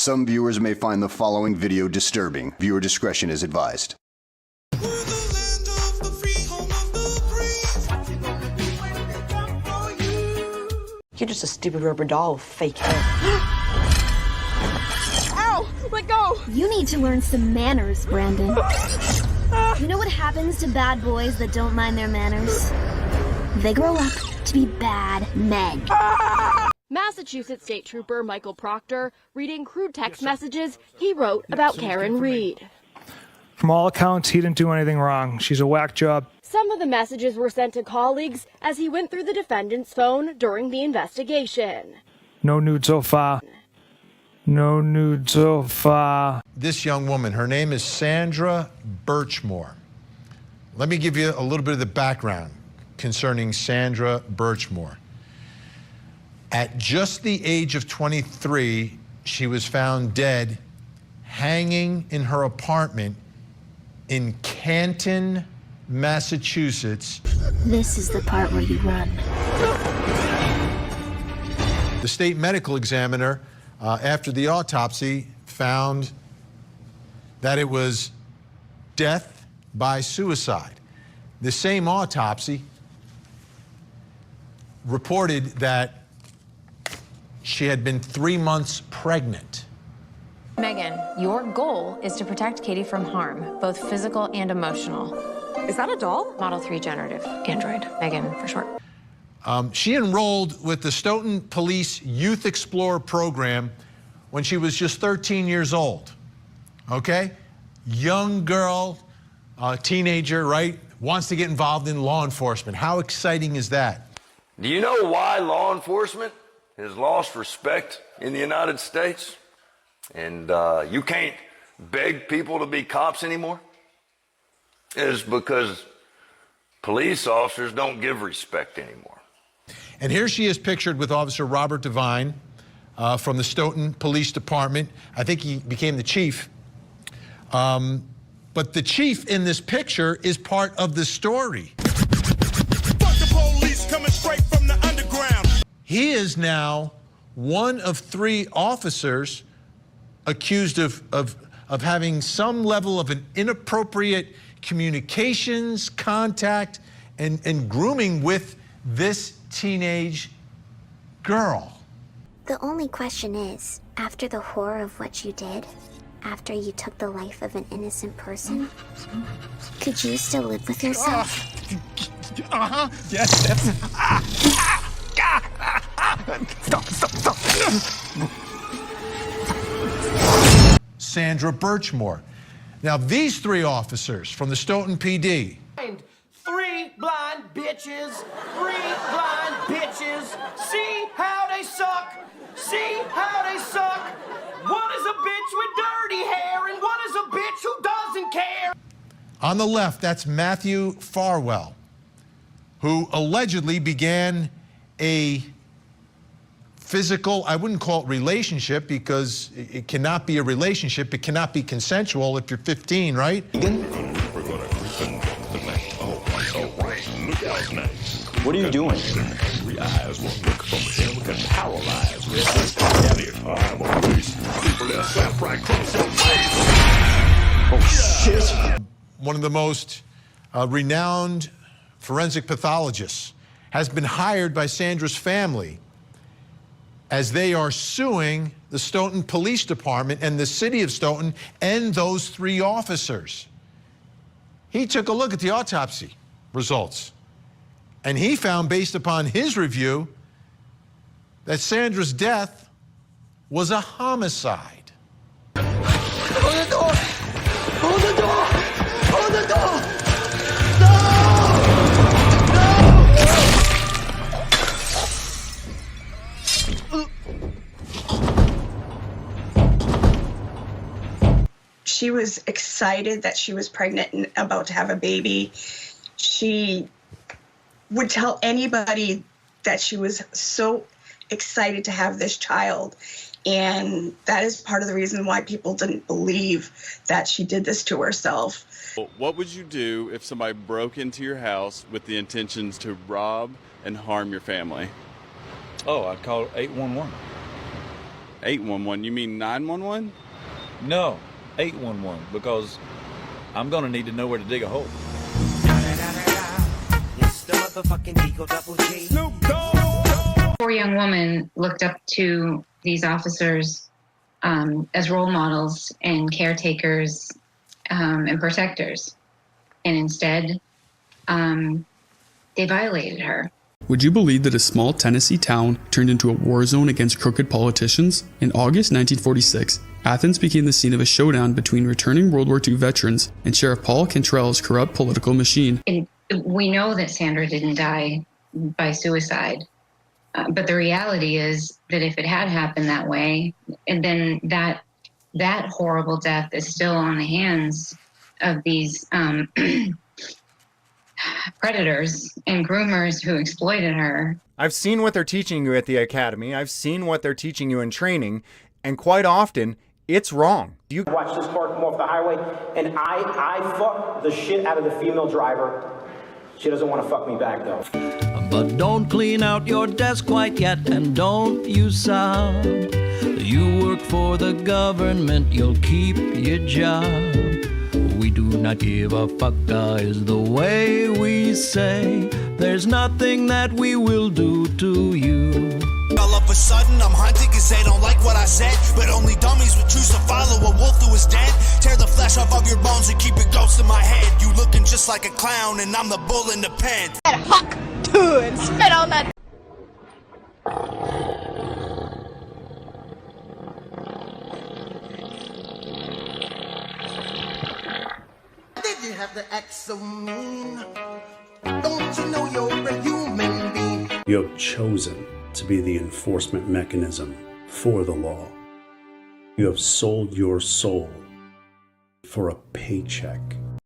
Some viewers may find the following video disturbing. Viewer discretion is advised. You're just a stupid rubber doll with fake hair. Ow! Let go! You need to learn some manners, Brandon. You know what happens to bad boys that don't mind their manners? They grow up to be bad men. Massachusetts State Trooper Michael Proctor reading crude text messages he wrote about Karen Reed. From all accounts, he didn't do anything wrong. She's a whack job. Some of the messages were sent to colleagues as he went through the defendant's phone during the investigation. No nude so far. No nude so far. This young woman, her name is Sandra Birchmore. Let me give you a little bit of the background concerning Sandra Birchmore. At just the age of 23, she was found dead, hanging in her apartment in Canton, Massachusetts. This is the part where you run. The state medical examiner, after the autopsy, found that it was death by suicide. The same autopsy reported that she had been 3 months pregnant. Megan, your goal is to protect Katie from harm, both physical and emotional. Is that a doll? Model 3 generative android, Megan for short. She enrolled with the Stoughton Police Youth Explorer program when she was just 13 years old, okay? Young girl, teenager, right? Wants to get involved in law enforcement. How exciting is that? Do you know why law enforcement has lost respect in the United States? And you can't beg people to be cops anymore? It's because police officers don't give respect anymore. And here she is pictured with Officer Robert Devine from the Stoughton Police Department. I think he became the chief. But the chief in this picture is part of the story. Fuck the police coming straight from the underground. He is now one of 3 officers accused of having some level of an inappropriate communications, contact, and grooming with this teenage girl. The only question is, after the horror of what you did, after you took the life of an innocent person, could you still live with yourself? Yes, that's... Stop. Sandra Birchmore. Now, these 3 officers from the Stoughton PD. 3 blind bitches, 3 blind bitches. See how they suck. See how they suck. One is a bitch with dirty hair and one is a bitch who doesn't care. On the left, that's Matthew Farwell, who allegedly began a physical, I wouldn't call it relationship because it cannot be a relationship. It cannot be consensual if you're 15, right? What are you doing? Oh, shit. One of the most renowned forensic pathologists has been hired by Sandra's family as they are suing the Stoughton Police Department and the city of Stoughton and those 3 officers. He took a look at the autopsy results, and he found, based upon his review, that Sandra's death was a homicide. Hold the door! Hold the door! Hold the door! She was excited that she was pregnant and about to have a baby. She would tell anybody that she was so excited to have this child. And that is part of the reason why people didn't believe that she did this to herself. What would you do if somebody broke into your house with the intentions to rob and harm your family? Oh, I'd call 811. 811, you mean 911? No, 811, because I'm gonna need to know where to dig a hole. Poor young woman looked up to these officers as role models and caretakers and protectors. And instead, they violated her. Would you believe that a small Tennessee town turned into a war zone against crooked politicians? In August 1946, Athens became the scene of a showdown between returning World War II veterans and Sheriff Paul Cantrell's corrupt political machine. And we know that Sandra didn't die by suicide, but the reality is that if it had happened that way, and then that horrible death is still on the hands of these predators and groomers who exploited her. I've seen what they're teaching you at the academy. I've seen what they're teaching you in training, and quite often, it's wrong. You watch this car come off the highway, and I fuck the shit out of the female driver. She doesn't want to fuck me back, though. But don't clean out your desk quite yet, and don't use sound. You work for the government, you'll keep your job. We do not give a fuck, is the way we say. There's nothing that we will do to you. All of a sudden I'm hunted cause they don't like what I said. But only dummies would choose to follow a wolf who is dead. Tear the flesh off of your bones and keep your ghost in my head. You looking just like a clown and I'm the bull in the pen. And huck to and spit on that. Did you have to act so mean? Don't you know you're a human being? You have chosen to be the enforcement mechanism for the law. You have sold your soul for a paycheck.